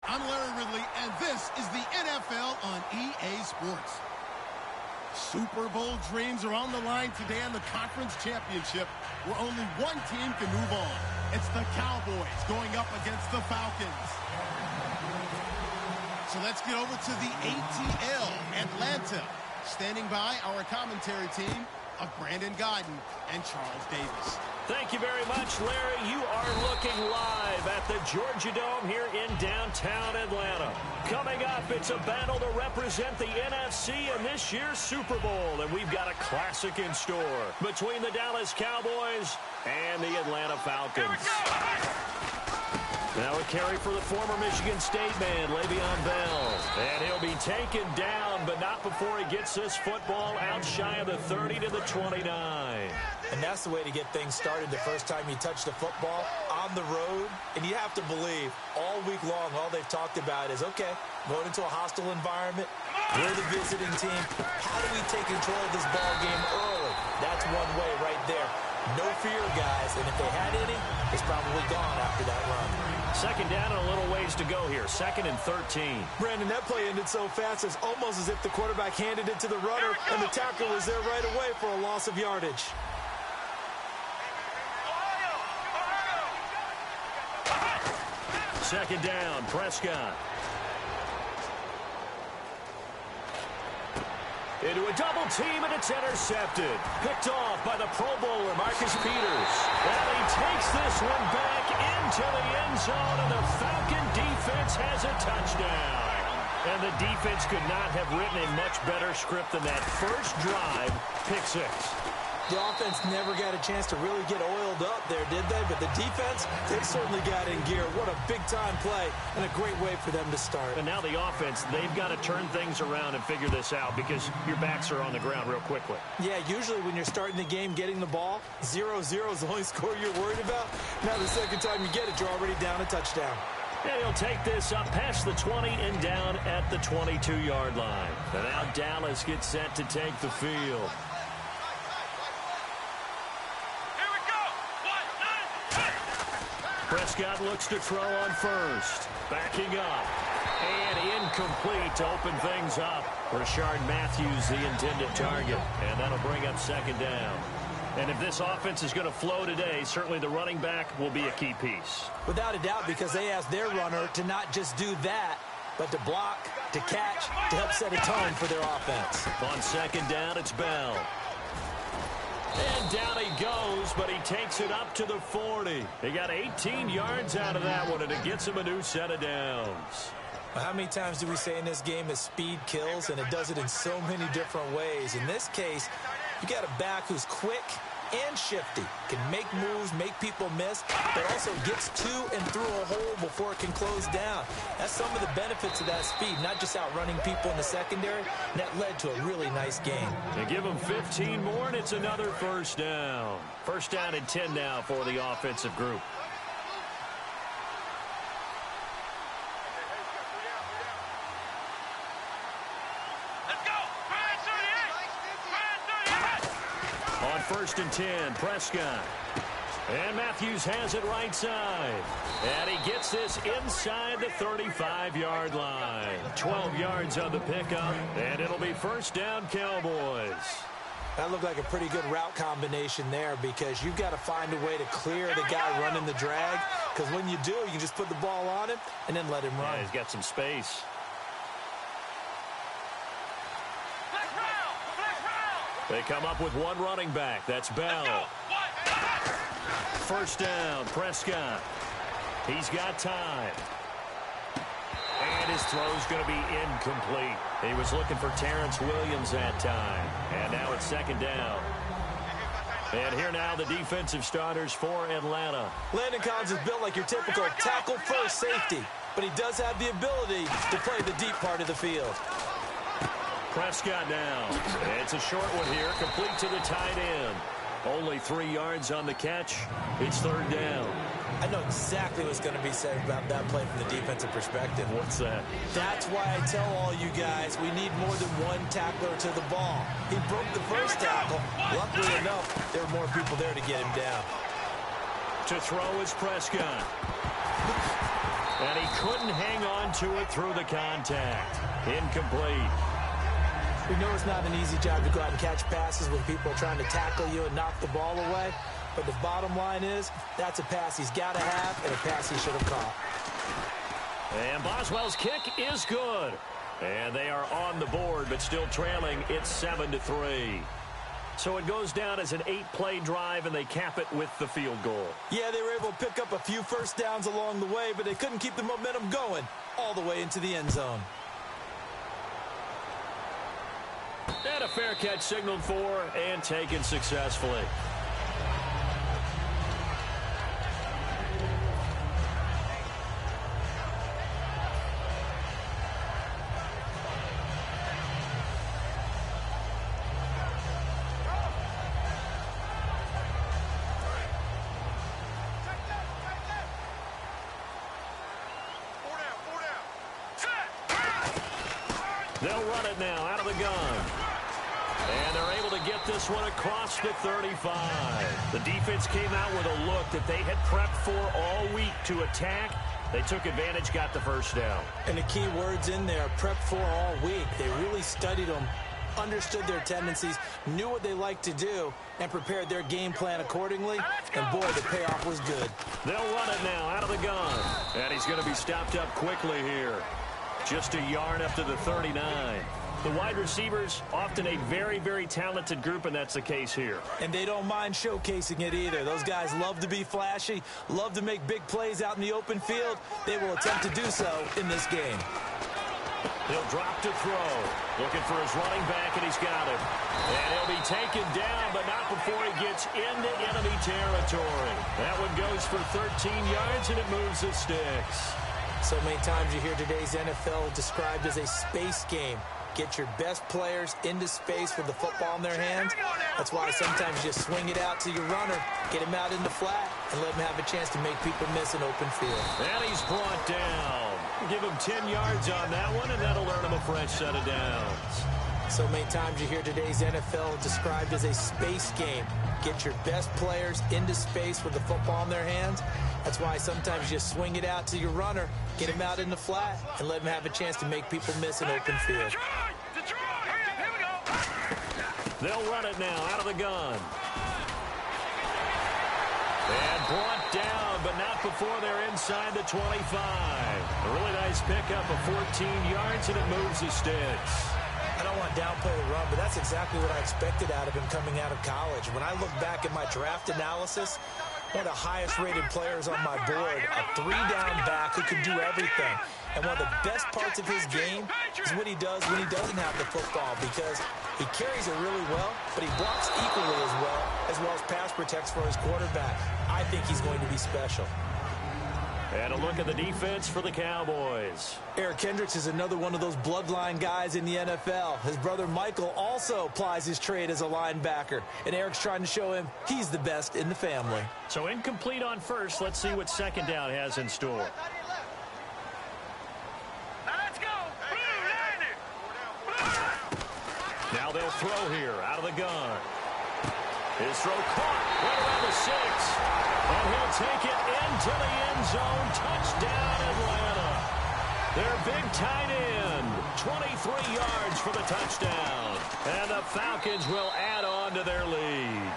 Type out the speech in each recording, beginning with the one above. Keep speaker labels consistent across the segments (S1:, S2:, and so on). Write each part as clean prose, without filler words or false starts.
S1: I'm Larry Ridley, and this is the NFL on EA Sports. Super Bowl dreams are on the line today in the conference championship, where only one team can move on. It's the Cowboys going up against the Falcons. So let's get over to the ATL, Atlanta. Standing by our commentary team of Brandon Gaudin and Charles Davis.
S2: Thank you very much, Larry. You are looking live at the Georgia Dome here in downtown Atlanta. Coming up, it's a battle to represent the NFC in this year's Super Bowl, and we've got a classic in store between the Dallas Cowboys and the Atlanta Falcons. Now a carry for the former Michigan State man, Le'Veon Bell. And he'll be taken down, but not before he gets this football out shy of the 30 to the 29.
S3: And that's the way to get things started the first time you touch the football on the road. And you have to believe all week long, all they've talked about is, okay, going into a hostile environment, we're the visiting team. How do we take control of this ball game early? That's one way right there. No fear, guys. And if they had any, it's probably gone after that run.
S2: Second down and a little ways to go here. 2nd and 13.
S3: Brandon, that play ended so fast, it's almost as if the quarterback handed it to the runner, and the tackle was there right away for a loss of yardage.
S2: Second down, Prescott. Into a double team, and it's intercepted. Picked off by the Pro Bowler, Marcus Peters. And he takes this one back into the end zone, and the Falcon defense has a touchdown. And the defense could not have written a much better script than that. First drive, pick 6.
S3: The offense never got a chance to really get oiled up there, did they? But the defense, they certainly got in gear. What a big-time play and a great way for them to start.
S2: And now the offense, they've got to turn things around and figure this out because your backs are on the ground real quickly.
S3: Yeah, usually when you're starting the game getting the ball, 0-0 is the only score you're worried about. Now the second time you get it, you're already down a touchdown.
S2: And he'll take this up past the 20 and down at the 22-yard line. And now Dallas gets set to take the field. Prescott looks to throw on first. Backing up. And incomplete to open things up. Rashard Matthews, the intended target. And that'll bring up second down. And if this offense is going to flow today, certainly the running back will be a key piece.
S3: Without a doubt, because they asked their runner to not just do that, but to block, to catch, to help set a tone for their offense.
S2: On second down, it's Bell. And down he goes, but he takes it up to the 40. He got 18 yards out of that one, and it gets him a new set of downs.
S3: Well, how many times do we say in this game that speed kills, and it does it in so many different ways? In this case, you got a back who's quick and shifty, can make moves, make people miss, but also gets to and through a hole before it can close down. That's some of the benefits of that speed, not just outrunning people in the secondary, and that led to a really nice game.
S2: They give him 15 more, and it's another first down. First down and 10 now for the offensive group. First and 10, Prescott. And Matthews has it right side. And he gets this inside the 35-yard line. 12 yards on the pickup, and it'll be first down, Cowboys.
S3: That looked like a pretty good route combination there because you've got to find a way to clear the guy running the drag, because when you do, you can just put the ball on him and then let him run.
S2: Yeah, he's got some space. They come up with one running back. That's Bell. First down, Prescott. He's got time. And his throw's going to be incomplete. He was looking for Terrence Williams that time. And now it's second down. And here now the defensive starters for Atlanta.
S3: Landon Collins is built like your typical tackle-first safety, but he does have the ability to play the deep part of the field.
S2: Prescott now. It's a short one here, complete to the tight end. Only 3 yards on the catch. It's third down.
S3: I know exactly what's going to be said about that play from the defensive perspective.
S2: What's that?
S3: That's why I tell all you guys we need more than one tackler to the ball. He broke the first tackle. Luckily enough, there were more people there to get him down.
S2: To throw is Prescott. And he couldn't hang on to it through the contact. Incomplete.
S3: We know it's not an easy job to go out and catch passes when people are trying to tackle you and knock the ball away. But the bottom line is, that's a pass he's got to have and a pass he should have caught.
S2: And Boswell's kick is good. And they are on the board, but still trailing. It's 7-3. So it goes down as an 8-play drive, and they cap it with the field goal. Yeah, they were able to pick up a few first downs along the way, but they couldn't keep the momentum going all the way into the end zone. And a fair catch signaled for and taken successfully. They'll run it now out of the gun. And they're able to get this one across the 35. The defense came out with a look that they had prepped for all week to attack. They took advantage, got the first down. And the key words in there, prepped for all week. They really studied them, understood their tendencies, knew what they liked to do, and prepared their game plan accordingly. And, boy, the payoff was good. They'll run it now out of the gun. And he's going to be stopped up quickly here. Just a yard up to the 39. The wide receivers, often a very, very talented group, and that's the case here. And they don't mind showcasing it either. Those guys love to be flashy, love to make big plays out in the open field. They will attempt to do so in this game. He'll drop to throw. Looking for his running back, and he's got him. And he'll be taken down, but not before he gets into enemy territory. That one goes for 13 yards, and it moves the sticks. So many times you hear today's NFL described as a space game. Get your best players into space with the football in their hands. That's why sometimes you just swing it out to your runner, get him out in the flat, and let him have a chance to make people miss an open field. And he's brought down. Give him 10 yards on that one, and that'll earn him a fresh set of downs. So many times you hear today's NFL described as a space game. Get your best players into space with the football in their hands. That's why sometimes you just swing it out to your runner, get him out in the flat, and let him have a chance to make people miss an open field. They'll run it now out of the gun. And brought down, but not before they're inside the 25. A really nice pickup of 14 yards, and it moves the sticks. I don't want to downplay the run, but that's exactly what I expected out of him coming out of college. When I look back at my draft analysis, one of the highest-rated players on my board, a three-down back who can do everything. And one of the best parts of his game is what he does when he doesn't have the football, because he carries it really well, but he blocks equally as well as pass protects for his quarterback. I think he's going to be special. And a look at the defense for the Cowboys. Eric Kendricks is another one of those bloodline guys in the NFL. His brother Michael also plies his trade as a linebacker. And Eric's trying to show him he's the best in the family. So incomplete on first. Let's see what second down has in store. Now they'll throw here out of the gun. His throw caught right around the 6. And he'll take it into the end zone. Touchdown, Atlanta. Their big tight end. 23 yards for the touchdown. And the Falcons will add on to their lead.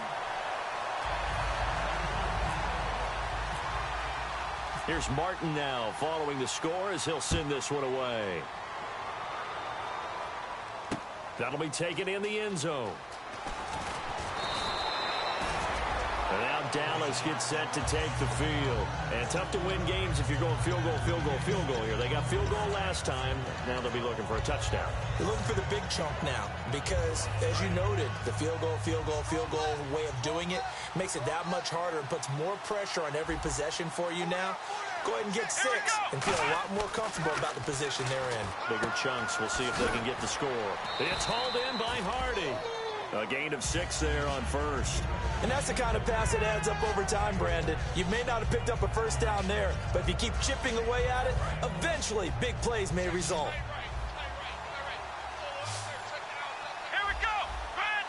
S2: Here's Martin now following the score as he'll send this one away. That'll be taken in the end zone. And now Dallas gets set to take the field. And tough to win games if you're going field goal, field goal, field goal here. They got field goal last time. Now they'll be looking for a touchdown. They're looking for the big chunk now because, as you noted, the field goal way of doing it makes it that much harder and puts more pressure on every possession for you now. Go ahead and get 6 and feel a lot more comfortable about the position they're in. Bigger chunks. We'll see if they can get the score. It's hauled in by Hardy. A gain of 6 there on first. And that's the kind of pass that adds up over time, Brandon. You may not have picked up a first down there, but if you keep chipping away at it, eventually big plays may result.
S4: Here we go. Ryan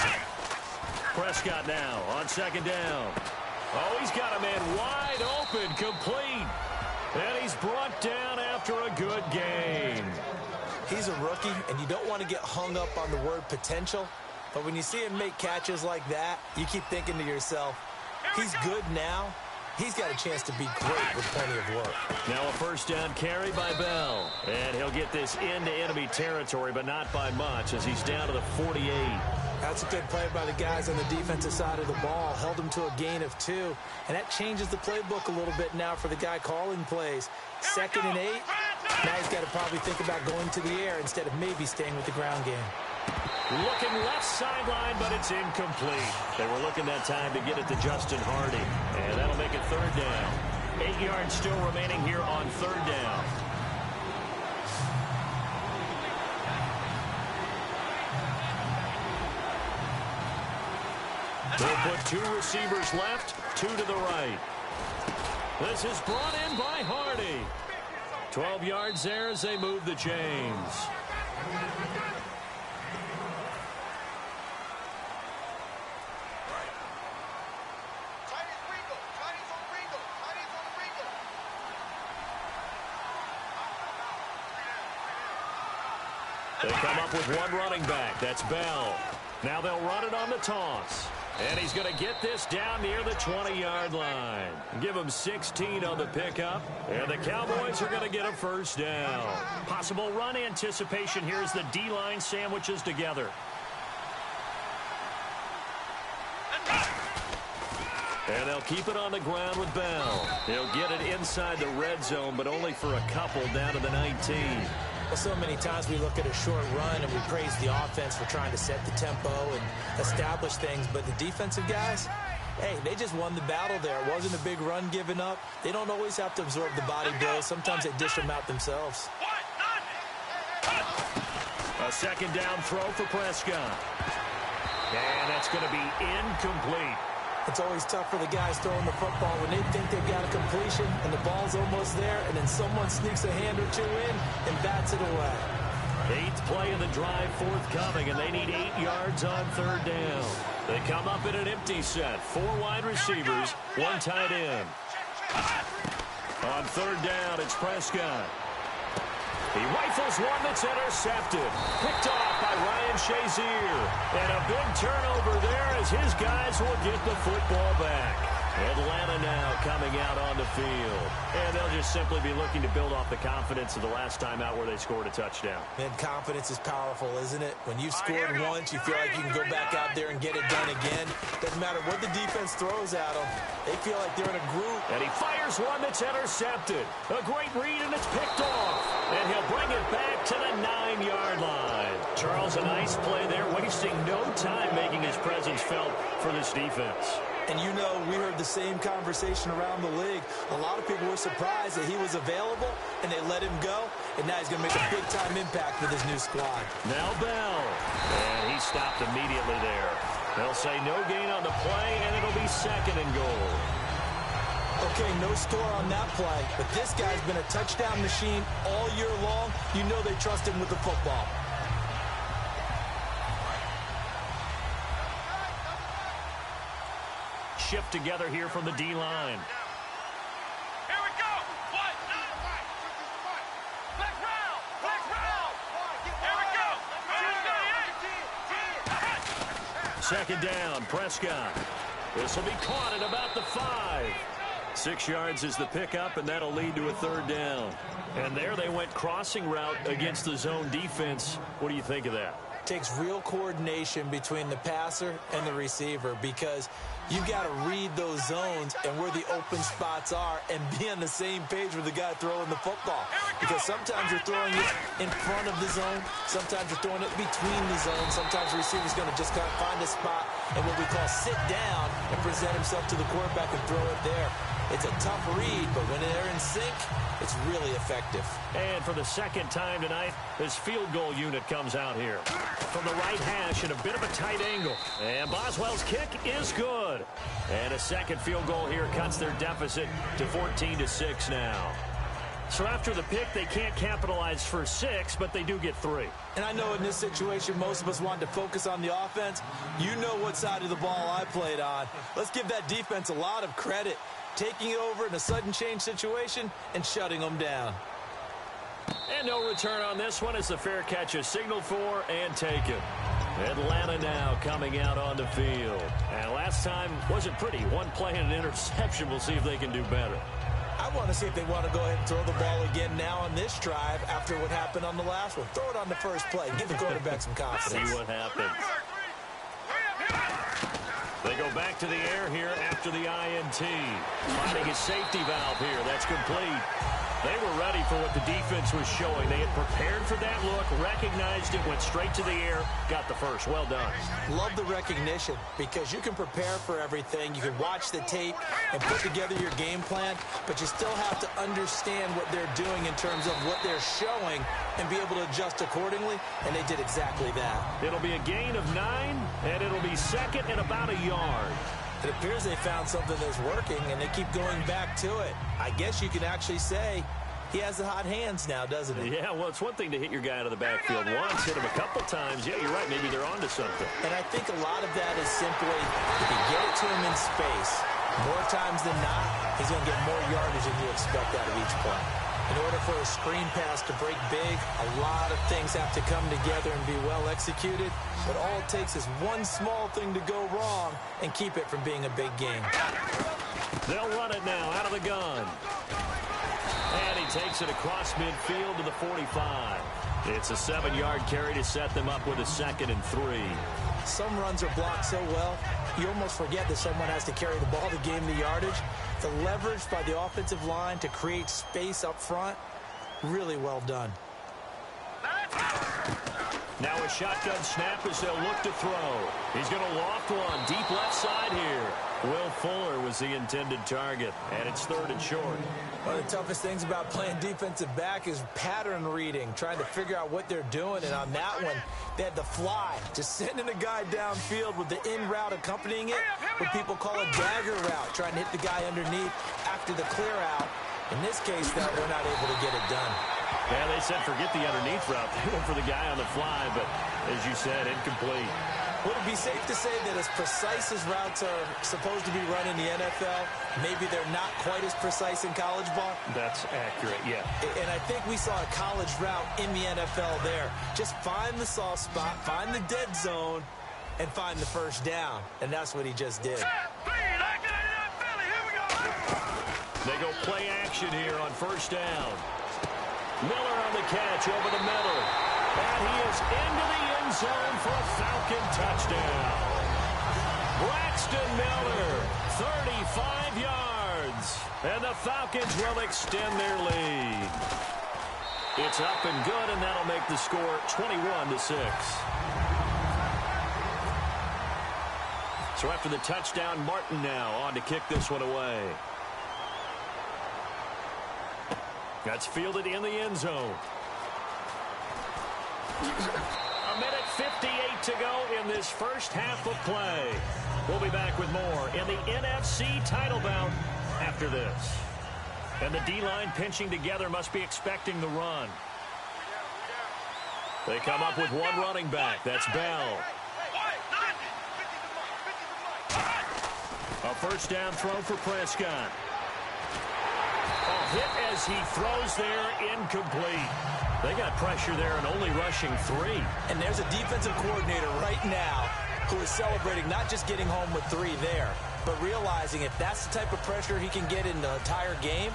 S4: 38.
S2: Prescott now on second down. Oh, he's got a man wide open, complete. And he's brought down after a good game.
S3: He's a rookie, and you don't want to get hung up on the word potential. But when you see him make catches like that, you keep thinking to yourself, he's good now. He's got a chance to be great with plenty of work.
S2: Now a first down carry by Bell. And he'll get this into enemy territory, but not by much as he's down to the 48.
S3: That's a good play by the guys on the defensive side of the ball. Held him to a gain of 2. And that changes the playbook a little bit now for the guy calling plays. 2nd and 8. Now he's got to probably think about going to the air instead of maybe staying with the ground game.
S2: Looking left sideline, but it's incomplete. They were looking that time to get it to Justin Hardy. And that'll make it 3rd down. 8 yards still remaining here on 3rd down. They'll put 2 receivers left, 2 to the right. This is brought in by Hardy. 12 yards there as they move the chains. They come up with 1 running back. That's Bell. Now they'll run it on the toss. And he's going to get this down near the 20-yard line. Give him 16 on the pickup. And the Cowboys are going to get a first down. Possible run anticipation here as the D-line sandwiches together. And they'll keep it on the ground with Bell. He'll get it inside the red zone, but only for a couple down to the 19.
S3: Well, so many times we look at a short run and we praise the offense for trying to set the tempo and establish things. But the defensive guys, hey, they just won the battle there. It wasn't a big run given up. They don't always have to absorb the body blows. Sometimes they dish them out themselves.
S2: A 2nd down throw for Prescott. And that's going to be incomplete.
S3: It's always tough for the guys throwing the football when they think they've got a completion and the ball's almost there, and then someone sneaks a hand or 2 in and bats it away.
S2: 8th play of the drive forthcoming, and they need 8 yards on 3rd down. They come up in an empty set. 4 wide receivers, 1 tight end. On 3rd down, it's Prescott. He rifles one that's intercepted. Picked off by Ryan Shazier. And a big turnover there as his guys will get the football back. Atlanta now coming out on the field. And they'll just simply be looking to build off the confidence of the last time out where they scored a touchdown.
S3: And confidence is powerful, isn't it? When you've scored once, you feel like you can go back out there and get it done again. Doesn't matter what the defense throws at them. They feel like they're in a group.
S2: And he fires one that's intercepted. A great read, and it's picked off. And he'll bring it back to the 9-yard line. Charles, a nice play there, wasting no time making his presence felt for this defense.
S3: And you know, we heard the same conversation around the league. A lot of people were surprised that he was available, and they let him go. And now he's going to make a big-time impact with his new squad.
S2: Now Bell. And he stopped immediately there. They'll say no gain on the play, and it'll be 2nd and goal.
S3: Okay, no score on that play, but this guy's been a touchdown machine all year long. You know they trust him with the football.
S2: Shift together here from the D-line.
S4: Here we go. What? Back round. Back round. Here we go.
S2: 2nd down, Prescott. This will be caught at about the 5. 6 yards is the pickup, and that'll lead to a 3rd down. And there they went crossing route against the zone defense. What do you think of that?
S3: Takes real coordination between the passer and the receiver because you've got to read those zones and where the open spots are and be on the same page with the guy throwing the football. Because sometimes you're throwing it in front of the zone. Sometimes you're throwing it between the zones. Sometimes the receiver's going to just kind of find a spot and what we call sit down and present himself to the quarterback and throw it there. It's a tough read, but when they're in sync, it's really effective.
S2: And for the 2nd time tonight, this field goal unit comes out here. From the right hash in a bit of a tight angle. And Boswell's kick is good. And a 2nd field goal here cuts their deficit to 14-6 now. So after the pick, they can't capitalize for 6, but they do get 3.
S3: And I know in this situation, most of us want to focus on the offense. You know what side of the ball I played on. Let's give that defense a lot of credit, taking it over in a sudden change situation and shutting them down.
S2: And no return on this one as the fair catch is signaled for and taken. Atlanta now coming out on the field. And last time wasn't pretty. One play and an interception. We'll see if they can do better.
S3: I want to see if they want to go ahead and throw the ball again now on this drive after what happened on the last one. Throw it on the first play. Give the quarterback some confidence.
S2: See what happens. They go back to the air here after the INT. Finding a safety valve here. That's complete. They were ready for what the defense was showing. They had prepared for that look, recognized it, went straight to the air, got the first. Well done.
S3: Love the recognition because you can prepare for everything. You can watch the tape and put together your game plan, but you still have to understand what they're doing in terms of what they're showing and be able to adjust accordingly, and they did exactly that.
S2: It'll be a gain of 9, and it'll be second and about a yard.
S3: It appears they found something that's working, and they keep going back to it. I guess you could actually say he has the hot hands now, doesn't he?
S2: Yeah, well, it's one thing to hit your guy out of the backfield once, hit him a couple times. Yeah, you're right. Maybe they're onto something.
S3: And I think a lot of that is simply if you get it to him in space, more times than not, he's going to get more yardage than you expect out of each play. In order for a screen pass to break big, a lot of things have to come together and be well executed. But all it takes is one small thing to go wrong and keep it from being a big game.
S2: They'll run it now out of the gun. And he takes it across midfield to the 45. It's a 7-yard carry to set them up with a 2nd and 3.
S3: Some runs are blocked so well, you almost forget that someone has to carry the ball to gain the yardage. The leverage by the offensive line to create space up front, really well done.
S2: Now a shotgun snap as they'll look to throw. He's going to loft one deep left side here. Will Fuller was the intended target, and it's 3rd and short.
S3: One of the toughest things about playing defensive back is pattern reading, trying to figure out what they're doing. And on that one, they had the fly, just sending a guy downfield with the in route accompanying it, what people call a dagger route, trying to hit the guy underneath after the clear out. In this case, though, they're not able to get it done.
S2: Yeah, they said forget the underneath route. They went for the guy on the fly, but as you said, incomplete.
S3: Would it be safe to say that as precise as routes are supposed to be run in the NFL, maybe they're not quite as precise in college ball?
S2: That's accurate, yeah.
S3: And I think we saw a college route in the NFL there. Just find the soft spot, find the dead zone, and find the first down. And that's what he just did.
S2: They go play action here on 1st down. Miller on the catch over the middle. And he is into the end zone for a Falcon touchdown. Braxton Miller, 35 yards. And the Falcons will extend their lead. It's up and good, and that'll make the score 21-6. So after the touchdown, Martin now on to kick this one away. That's fielded in the end zone. A minute 58 to go in this first half of play. We'll be back with more in the NFC title bout after this. And the D-line pinching together must be expecting the run. They come up with one running back. That's Bell. A 1st down throw for Prescott. A hit as he throws there, incomplete. They got pressure there and only rushing 3.
S3: And there's a defensive coordinator right now who is celebrating not just getting home with 3 there, but realizing if that's the type of pressure he can get in the entire game,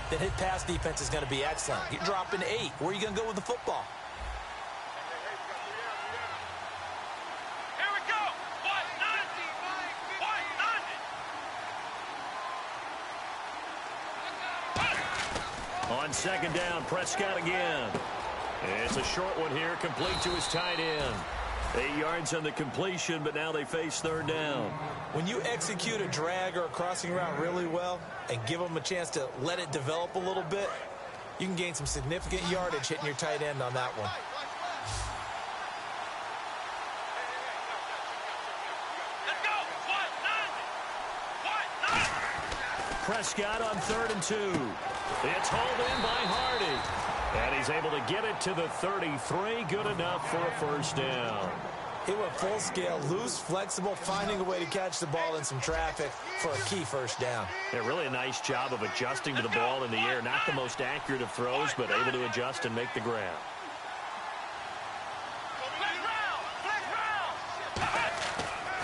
S3: then his pass defense is going to be excellent. You're dropping 8. Where are you going to go with the football?
S4: Here we go.
S2: On 2nd down, Prescott again. It's a short one here, complete to his tight end. 8 yards on the completion, but now they face 3rd down.
S3: When you execute a drag or a crossing route really well and give them a chance to let it develop a little bit, you can gain some significant yardage hitting your tight end on that one.
S4: Let's go.
S2: Prescott on 3rd and 2. It's hauled in by Hardy. And he's able to get it to the 33. Good enough for a first down.
S3: He went full scale, loose, flexible, finding a way to catch the ball in some traffic for a key first down.
S2: Yeah, really a nice job of adjusting to the ball in the air. Not the most accurate of throws, but able to adjust and make the grab.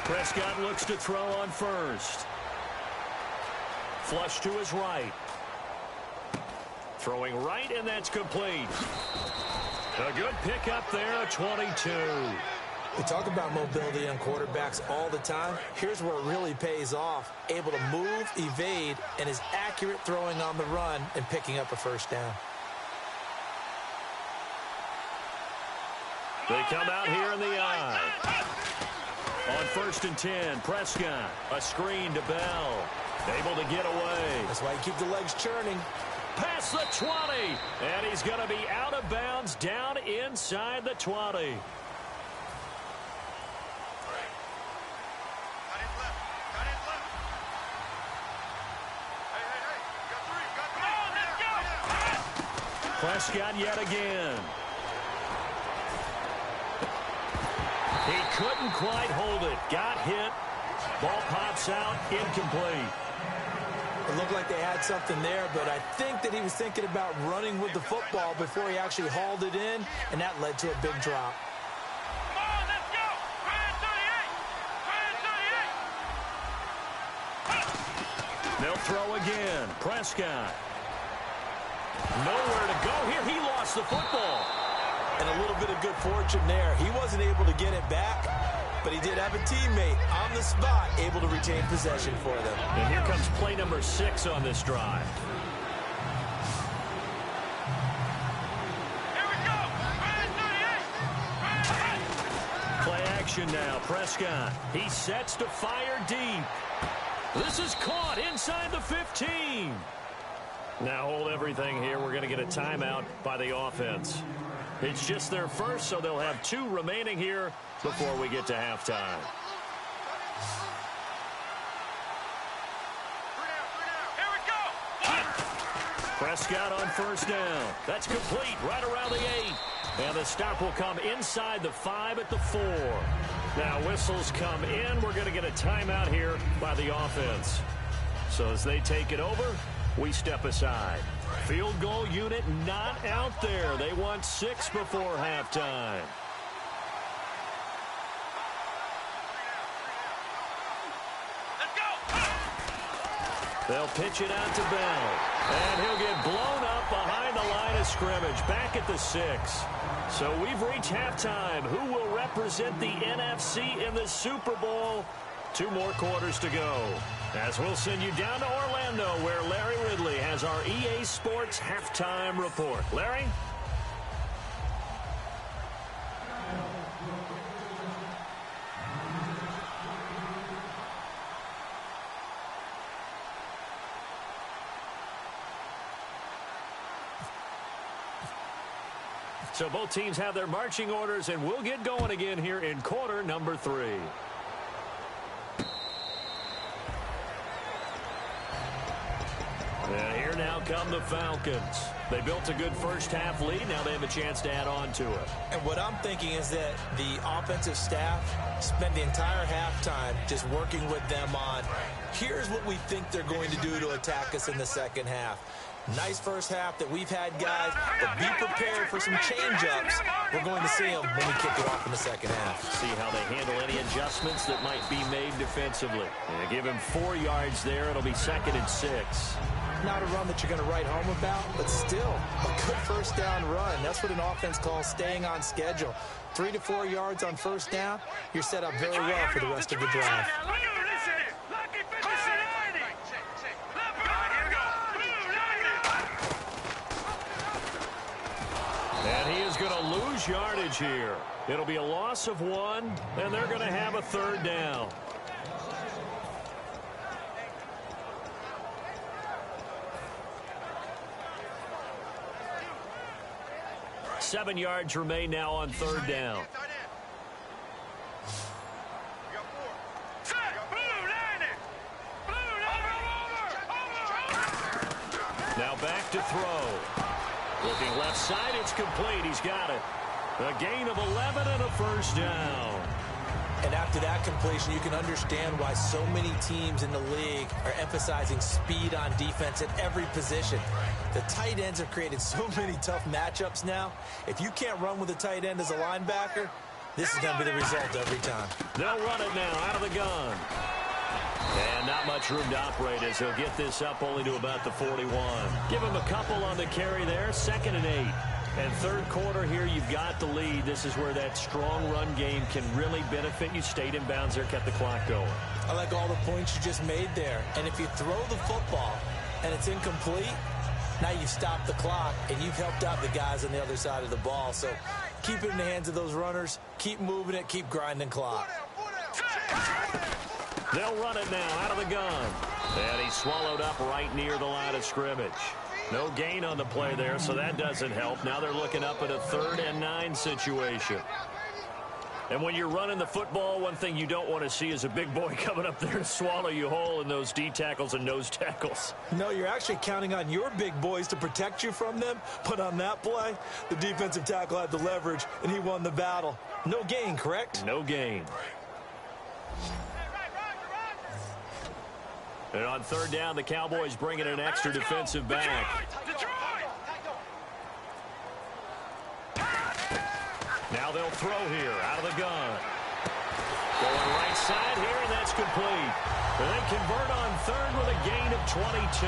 S2: Prescott looks to throw on first. Flush to his right. Throwing right, and that's complete. A good pickup there, 22.
S3: We talk about mobility on quarterbacks all the time. Here's where it really pays off. Able to move, evade, and is accurate throwing on the run and picking up a first down.
S2: They come out here in the eye. On 1st and 10, Prescott. A screen to Bell. Able to get away.
S3: That's why you keep the legs churning.
S2: Past the 20. And he's going to be out of bounds down inside the 20. Prescott yet again. He couldn't quite hold it. Got hit. Ball pops out. Incomplete.
S3: It looked like they had something there, but I think that he was thinking about running with the football before he actually hauled it in, and that led to a big drop.
S4: Come on, let's go!
S2: They'll throw again. Prescott. Nowhere to go here. He lost the football.
S3: And a little bit of good fortune there. He wasn't able to get it back, but he did have a teammate on the spot able to retain possession for them.
S2: And here comes play number 6 on this drive.
S4: Here we go!
S2: Play action now. Prescott. He sets to fire deep. This is caught inside the 15. Now hold everything here. We're going to get a timeout by the offense. It's just their first, so they'll have 2 remaining here before we get to halftime.
S4: Here we go!
S2: Prescott on 1st down. That's complete right around the 8. And the stop will come inside the 5 at the 4. Now whistles come in. We're going to get a timeout here by the offense. So as they take it over, we step aside. Field goal unit not out there. They want 6 before halftime.
S4: Let's go!
S2: They'll pitch it out to Bell. And he'll get blown up behind the line of scrimmage. Back at the 6. So we've reached halftime. Who will represent the NFC in the Super Bowl? 2 more quarters to go. As we'll send you down to Orlando, where Larry Ridley has our EA Sports halftime report. Larry? So both teams have their marching orders, and we'll get going again here in quarter number 3. And here now come the Falcons. They built a good first-half lead. Now they have a chance to add on to it.
S3: And what I'm thinking is that the offensive staff spent the entire halftime just working with them on, here's what we think they're going to do to attack us in the second half. Nice first half that we've had, guys, but be prepared for some change-ups. We're going to see them when we kick it off in the second half.
S2: See how they handle any adjustments that might be made defensively. Yeah, give him 4 yards there. It'll be 2nd and 6.
S3: Not a run that you're going to write home about, but still a good first down run. That's what an offense calls staying on schedule. 3 to 4 yards on first down, you're set up very well for the rest of the drive.
S2: And he is going to lose yardage here. It'll be a loss of 1, and they're going to have a 3rd down. Seven yards remain now on 3rd down. Now back to throw. Looking left side, it's complete. He's got it. A gain of 11 and a first down.
S3: And after that completion, you can understand why so many teams in the league are emphasizing speed on defense at every position. The tight ends have created so many tough matchups now. If you can't run with a tight end as a linebacker, this is going to be the result every time.
S2: They'll run it now out of the gun. And not much room to operate as he'll get this up only to about the 41. Give him a couple on the carry there, 2nd and 8. And third quarter here, you've got the lead. This is where that strong run game can really benefit you. Stayed in bounds there, kept the clock going.
S3: I like all the points you just made there. And if you throw the football and it's incomplete, now you've stopped the clock and you've helped out the guys on the other side of the ball. So keep it in the hands of those runners. Keep moving it. Keep grinding clock.
S2: They'll run it now out of the gun. And he's swallowed up right near the line of scrimmage. No gain on the play there, so that doesn't help. Now they're looking up at a 3rd and 9 situation. And when you're running the football, one thing you don't want to see is a big boy coming up there to swallow you whole in those D tackles and nose tackles.
S3: No, you're actually counting on your big boys to protect you from them. But on that play, the defensive tackle had the leverage, and he won the battle. No gain, correct?
S2: No gain. And on 3rd down, the Cowboys bring in an extra defensive back. Now they'll throw here out of the gun. Going right side here, and that's complete. And they convert on 3rd with a gain of 22.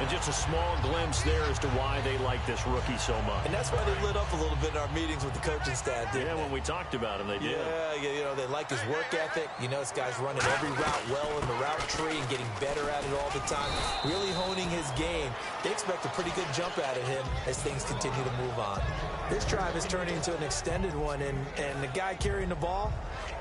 S2: And just a small glimpse there as to why they like this rookie so much.
S3: And that's why they lit up a little bit in our meetings with the coaching staff, didn't they?
S2: When we talked about him, they did.
S3: Yeah, you know, they like his work ethic. You know, this guy's running every route well in the route tree and getting better at it all the time. Really honing his game. They expect a pretty good jump out of him as things continue to move on. This drive is turning into an extended one, and the guy carrying the ball,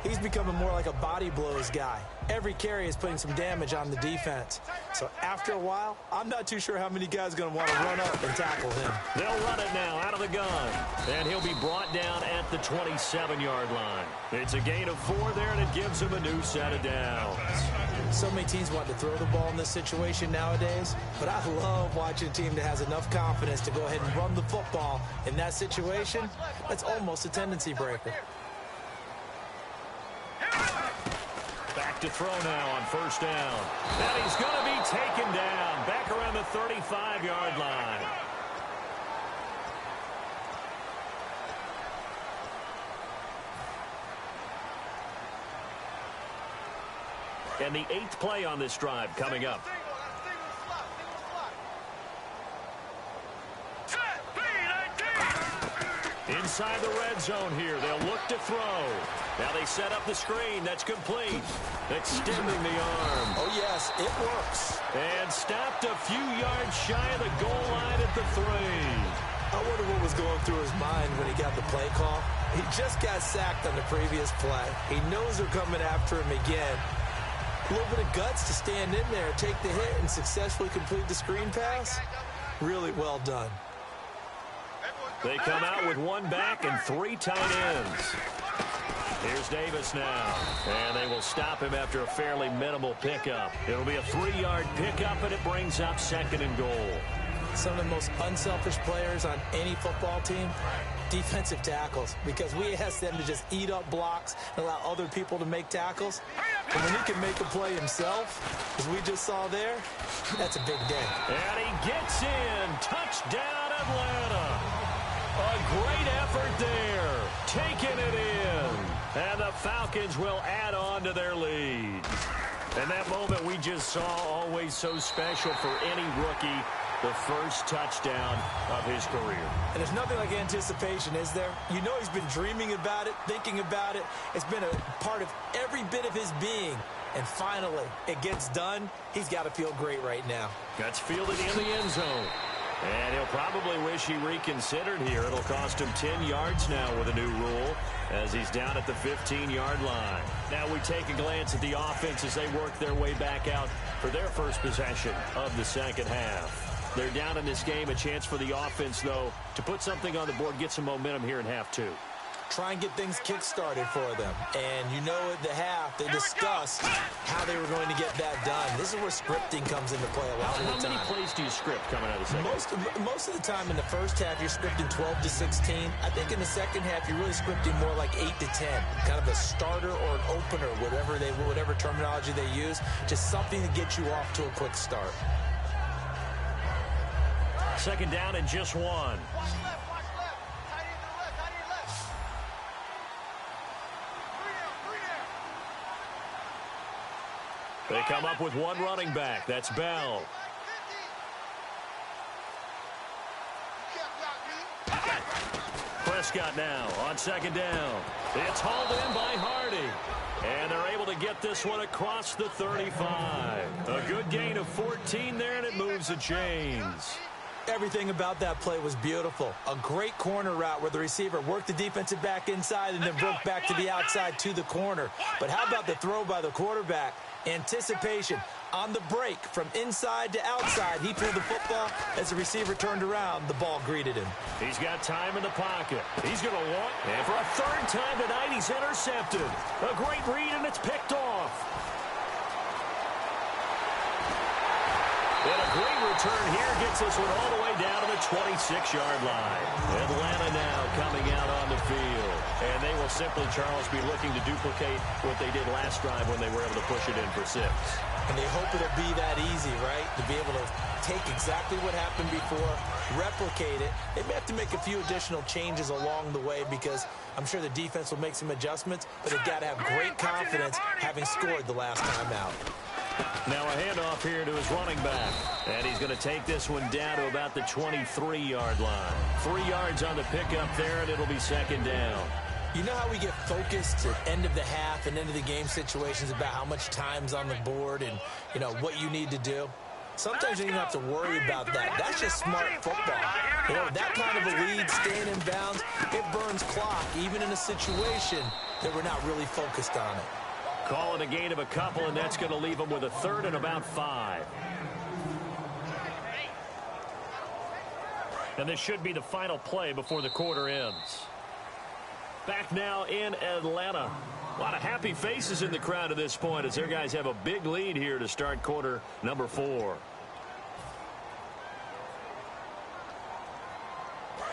S3: he's becoming more like a body blows guy. Every carry is putting some damage on the defense. So after a while, I'm not too sure how many guys are going to want to run up and tackle him.
S2: They'll run it now out of the gun. And he'll be brought down at the 27-yard line. It's a gain of 4 there, and it gives him a new set of downs.
S3: So many teams want to throw the ball in this situation nowadays, but I love watching a team that has enough confidence to go ahead and run the football in that situation. That's almost a tendency breaker.
S2: Back to throw now on 1st down. And he's going to be taken down back around the 35-yard line. And the 8th play on this drive coming up. Inside the red zone here. They'll look to throw. Now they set up the screen. That's complete. Extending the arm.
S3: Oh, yes, it works.
S2: And stopped a few yards shy of the goal line at the 3.
S3: I wonder what was going through his mind when he got the play call. He just got sacked on the previous play. He knows they're coming after him again. A little bit of guts to stand in there, take the hit, and successfully complete the screen pass. Really well done.
S2: They come out with 1 back and 3 tight ends. Here's Davis now. And they will stop him after a fairly minimal pickup. It'll be a 3-yard pickup, and it brings up 2nd and goal.
S3: Some of the most unselfish players on any football team, defensive tackles, because we ask them to just eat up blocks and allow other people to make tackles. And when he can make a play himself, as we just saw there, that's a big day.
S2: And he gets in. Touchdown, Atlanta. A great effort there. Taking it in. And the Falcons will add on to their lead. And that moment we just saw, always so special for any rookie. The first touchdown of his career.
S3: And there's nothing like anticipation, is there? You know he's been dreaming about it, thinking about it. It's been a part of every bit of his being. And finally, it gets done. He's got to feel great right now.
S2: Gets fielded in the end zone. And he'll probably wish he reconsidered here. It'll cost him 10 yards now with a new rule as he's down at the 15-yard line. Now we take a glance at the offense as they work their way back out for their first possession of the second half. They're down in this game. A chance for the offense, though, to put something on the board, get some momentum here in half 2.
S3: try and get things kick-started for them. And you know at the half, they discussed how they were going to get that done. This is where scripting comes into play a lot of the time.
S2: How many plays do you script coming out of the second?
S3: Most of the time in the first half, you're scripting 12 to 16. I think in the second half, you're really scripting more like 8 to 10. Kind of a starter or an opener, whatever terminology they use. Just something to get you off to a quick start.
S2: Second down and just one.
S4: Watch left, watch left. Tight end to the left, tight end left. Three down.
S2: They come up with one running back. That's Bell. Prescott now on second down. It's hauled in by Hardy. And they're able to get this one across the 35. A good gain of 14 there, and it moves the chains.
S3: Everything about that play was beautiful. A great corner route where the receiver worked the defensive back inside and then broke back to the outside to the corner. But how about the throw by the quarterback? Anticipation on the break from inside to outside. He threw the football. As the receiver turned around, the ball greeted him.
S2: He's got time in the pocket. He's going to walk. And for a third time tonight, he's intercepted. A great read, and it's picked off. And a great return here gets this one all the way down to the 26-yard line. Atlanta now coming out on the field. And they will simply, Charles, be looking to duplicate what they did last drive when they were able to push it in for 6.
S3: And they hope it'll be that easy, right? To be able to take exactly what happened before, replicate it. They may have to make a few additional changes along the way because I'm sure the defense will make some adjustments, but they've got to have great confidence having scored the last time out.
S2: Now a handoff here to his running back. And he's going to take this one down to about the 23-yard line. 3 yards on the pickup there, and it'll be second down.
S3: You know how we get focused at end of the half and end of the game situations about how much time's on the board and, you know, what you need to do? Sometimes you don't even have to worry about that. That's just smart football. You know, that kind of a lead, staying in bounds, it burns clock, even in a situation that we're not really focused on it.
S2: Call it a gain of a couple, and that's going to leave them with a third and about 5. And this should be the final play before the quarter ends. Back now in Atlanta. A lot of happy faces in the crowd at this point as their guys have a big lead here to start quarter number 4.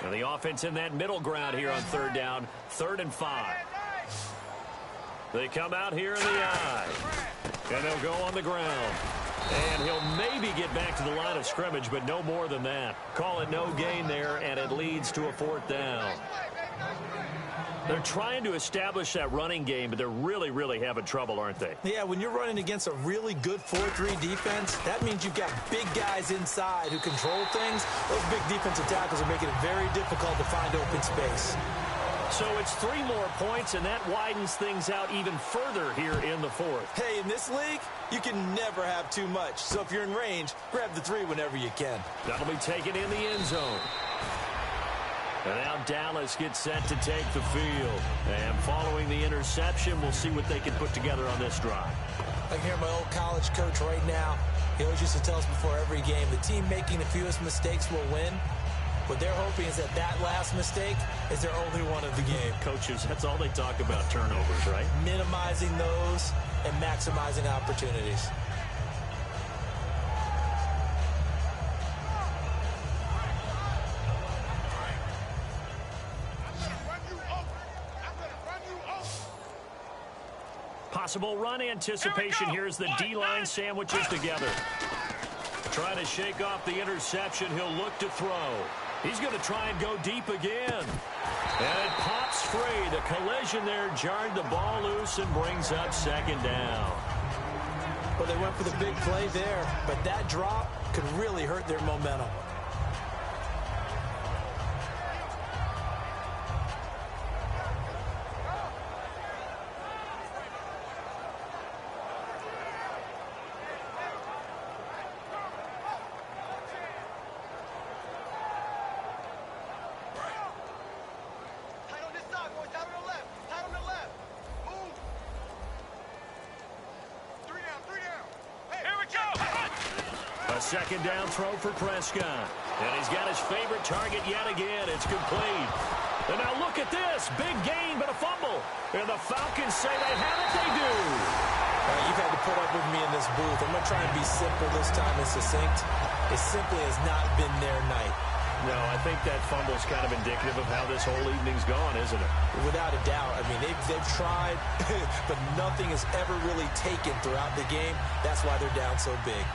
S2: And the offense in that middle ground here on third down, 3rd and 5. They come out here in the eye. And they'll go on the ground. And he'll maybe get back to the line of scrimmage, but no more than that. Call it no gain there, and it leads to a 4th down. They're trying to establish that running game, but they're really, really having trouble, aren't they?
S3: Yeah, when you're running against a really good 4-3 defense, that means you've got big guys inside who control things. Those big defensive tackles are making it very difficult to find open space.
S2: So it's 3 more points, and that widens things out even further here in the 4th.
S3: Hey, in this league, you can never have too much. So if you're in range, grab the 3 whenever you can.
S2: That'll be taken in the end zone. And now Dallas gets set to take the field. And following the interception, we'll see what they can put together on this drive.
S3: I can hear my old college coach right now. He always used to tell us before every game, the team making the fewest mistakes will win. What they're hoping is that that last mistake is their only one of the game.
S2: Coaches, that's all they talk about, turnovers, right?
S3: Minimizing those and maximizing opportunities.
S2: Possible run anticipation here as the D-line sandwiches together. Trying to shake off the interception. He'll look to throw. He's going to try and go deep again. And it pops free. The collision there jarred the ball loose and brings up second down.
S3: Well, they went for the big play there, but that drop could really hurt their momentum.
S2: Second down throw for Prescott. And he's got his favorite target yet again. It's complete. And now look at this. pass. Big gain, but a fumble. And the Falcons say they have it. They do.
S3: You've had to put up with me in this booth. I'm going to try and be simple this time and succinct. It simply has not been their night.
S2: No, I think that fumble's kind of indicative of how this whole evening's gone, isn't it?
S3: Without a doubt. I mean, they've tried, but nothing has ever really taken throughout the game. That's why they're down so big.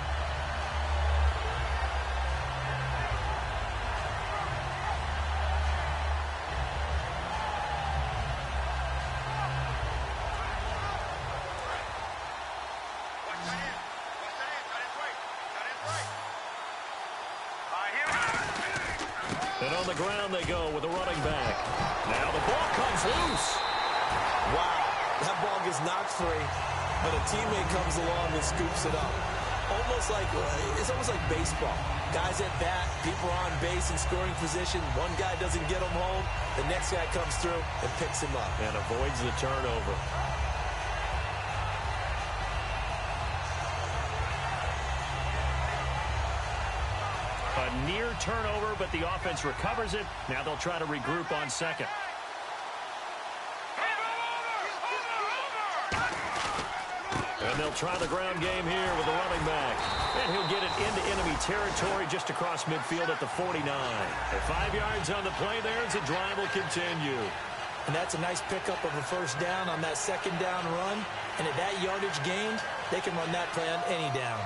S2: And on the ground they go with a running back. Now the ball comes loose.
S3: Wow, that ball gets knocked free, but a teammate comes along and scoops it up. It's almost like baseball. Guys at bat, people are on base in scoring position. One guy doesn't get them home. The next guy comes through and picks him up.
S2: And avoids the turnover. A near turnover, but the offense recovers it. Now they'll try to regroup on second. And they'll try the ground game here with the running back. And he'll get it into enemy territory just across midfield at the 49. At 5 yards on the play there as the drive will continue.
S3: And that's a nice pickup of a first down on that second down run. And at that yardage gained, they can run that play on any down.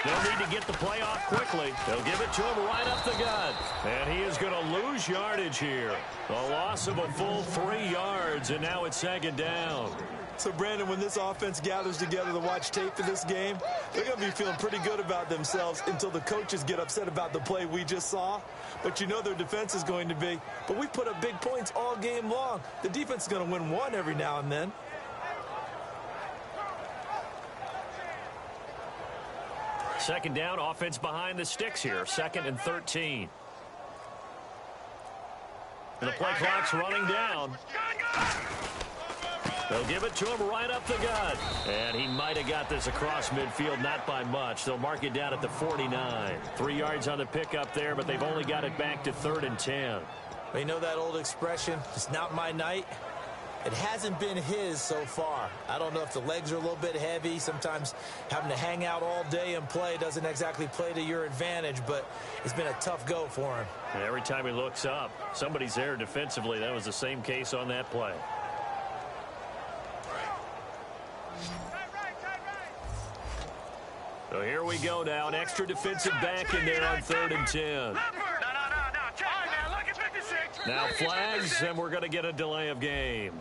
S2: They'll need to get the play off quickly. They'll give it to him right up the gut. And he is going to lose yardage here. A loss of a full 3 yards, and now it's second down.
S3: So, Brandon, when this offense gathers together to watch tape for this game, they're going to be feeling pretty good about themselves until the coaches get upset about the play we just saw. But you know their defense is going to be. But we put up big points all game long. The defense is going to win one every now and then.
S2: Second down, offense behind the sticks here. 2nd and 13. And the play clock's running down. They'll give it to him right up the gut. And he might have got this across midfield, not by much. They'll mark it down at the 49. 3 yards on the pickup there, but they've only got it back to 3rd and 10.
S3: Well, you know that old expression, it's not my night? It hasn't been his so far. I don't know if the legs are a little bit heavy. Sometimes having to hang out all day and play doesn't exactly play to your advantage, but it's been a tough go for him.
S2: And every time he looks up, somebody's there defensively. That was the same case on that play. So here we go now. An extra defensive back in there on 3rd and 10. Now flags, and we're going to get a delay of game.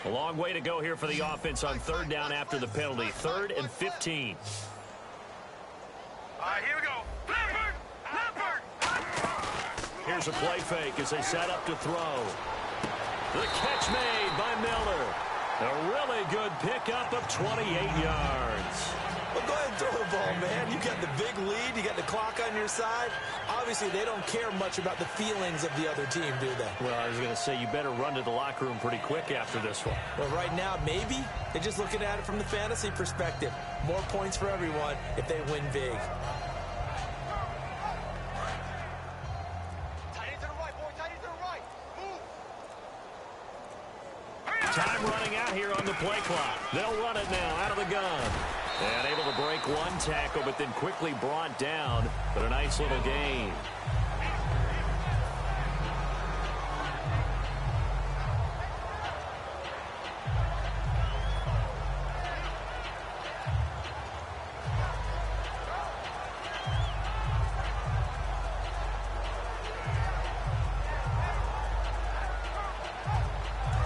S2: A long way to go here for the offense on 3rd down after the penalty. 3rd and 15.
S4: All right, here we go. Leopard!
S2: Here's a play fake as they set up to throw. The catch made by Miller. A really good pickup of 28 yards.
S3: Well, go ahead and throw the ball, man. You got the big lead. You got the clock on your side. Obviously, they don't care much about the feelings of the other team, do they?
S2: Well, I was going to say, you better run to the locker room pretty quick after this one.
S3: Well, right now, maybe. They're just looking at it from the fantasy perspective. More points for everyone if they win big.
S4: Tight end to the right, boy. Tight end to the right. Move.
S2: Time running out here on the play clock. They'll run it now out of the gun. And able to break one tackle, but then quickly brought down. But a nice little gain.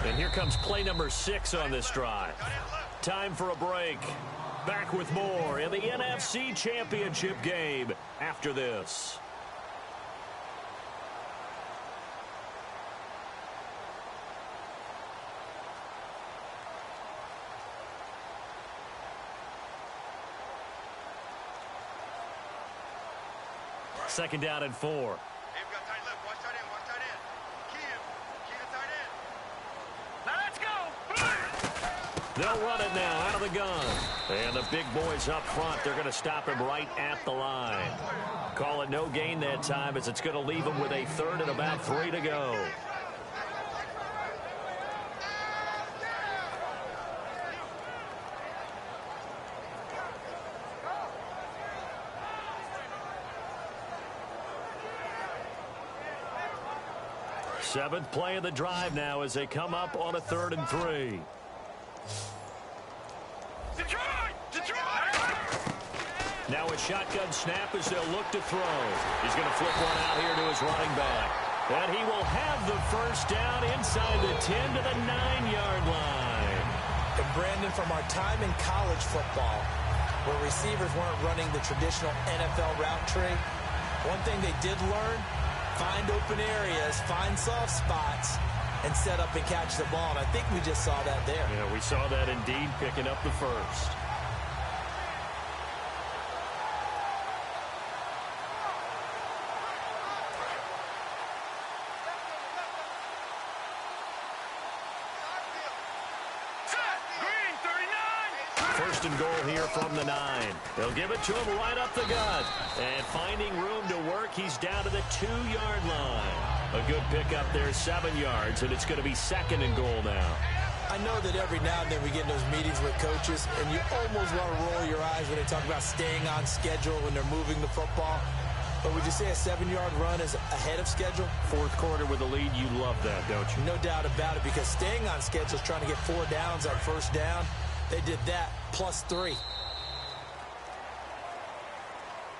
S2: And here comes play number 6 on this drive. Time for a break. Back with more in the NFC Championship game after this. Second down and 4. They'll run it now out of the gun. And the big boys up front, they're going to stop him right at the line. Call it no gain that time as it's going to leave him with a third and about 3 to go. Seventh play of the drive now as they come up on a 3rd and 3. Now a shotgun snap as they'll look to throw. He's going to flip one out here to his running back. And he will have the first down inside the 10 to the 9-yard line.
S3: And Brandon, from our time in college football, where receivers weren't running the traditional NFL route tree, one thing they did learn, find open areas, find soft spots, and set up and catch the ball. And I think we just saw that there.
S2: Yeah, we saw that indeed, picking up the first. First and goal here from the 9. They'll give it to him right up the gut. And finding room to work, he's down to the 2-yard line. A good pickup there, 7 yards, and it's going to be 2nd and goal now.
S3: I know that every now and then we get in those meetings with coaches, and you almost want to roll your eyes when they talk about staying on schedule when they're moving the football. But would you say a 7-yard run is ahead of schedule?
S2: Fourth quarter with a lead, you love that, don't you?
S3: No doubt about it, because staying on schedule is trying to get 4 downs on first down. They did that, plus 3.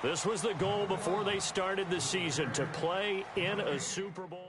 S2: This was the goal before they started the season, to play in a Super Bowl.